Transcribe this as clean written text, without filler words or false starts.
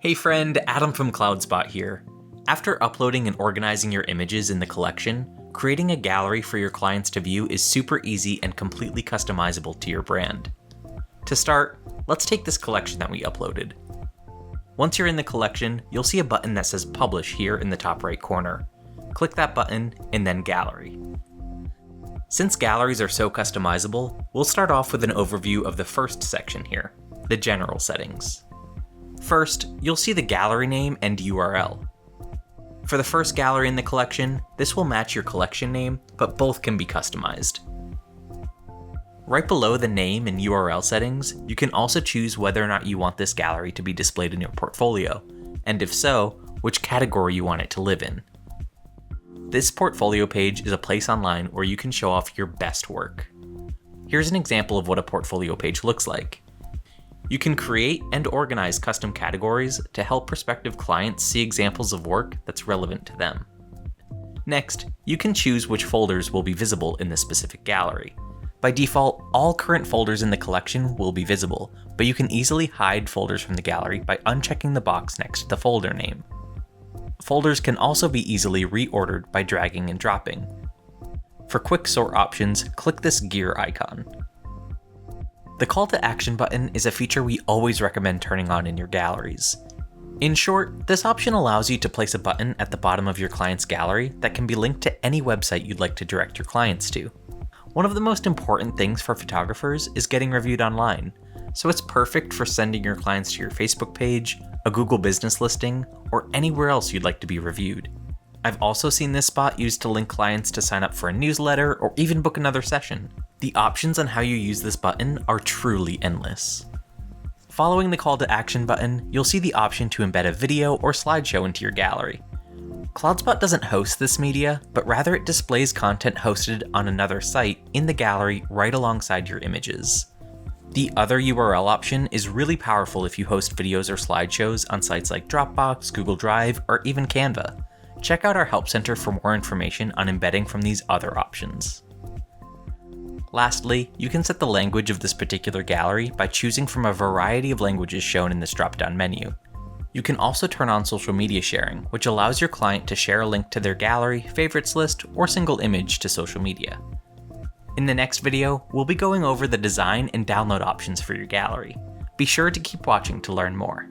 Hey friend, Adam from CloudSpot here. After uploading and organizing your images in the collection, creating a gallery for your clients to view is super easy and completely customizable to your brand. To start, let's take this collection that we uploaded. Once you're in the collection, you'll see a button that says Publish here in the top right corner. Click that button and then Gallery. Since galleries are so customizable, we'll start off with an overview of the first section here, the General Settings. First, you'll see the gallery name and URL. For the first gallery in the collection, this will match your collection name, but both can be customized. Right below the name and URL settings, you can also choose whether or not you want this gallery to be displayed in your portfolio, and if so, which category you want it to live in. This portfolio page is a place online where you can show off your best work. Here's an example of what a portfolio page looks like. You can create and organize custom categories to help prospective clients see examples of work that's relevant to them. Next, you can choose which folders will be visible in this specific gallery. By default, all current folders in the collection will be visible, but you can easily hide folders from the gallery by unchecking the box next to the folder name. Folders can also be easily reordered by dragging and dropping. For quick sort options, click this gear icon. The call to action button is a feature we always recommend turning on in your galleries. In short, this option allows you to place a button at the bottom of your client's gallery that can be linked to any website you'd like to direct your clients to. One of the most important things for photographers is getting reviewed online, so it's perfect for sending your clients to your Facebook page, a Google business listing, or anywhere else you'd like to be reviewed. I've also seen this spot used to link clients to sign up for a newsletter or even book another session. The options on how you use this button are truly endless. Following the call to action button, you'll see the option to embed a video or slideshow into your gallery. CloudSpot doesn't host this media, but rather it displays content hosted on another site in the gallery right alongside your images. The other URL option is really powerful if you host videos or slideshows on sites like Dropbox, Google Drive, or even Canva. Check out our Help Center for more information on embedding from these other options. Lastly, you can set the language of this particular gallery by choosing from a variety of languages shown in this drop-down menu. You can also turn on social media sharing, which allows your client to share a link to their gallery, favorites list, or single image to social media. In the next video, we'll be going over the design and download options for your gallery. Be sure to keep watching to learn more.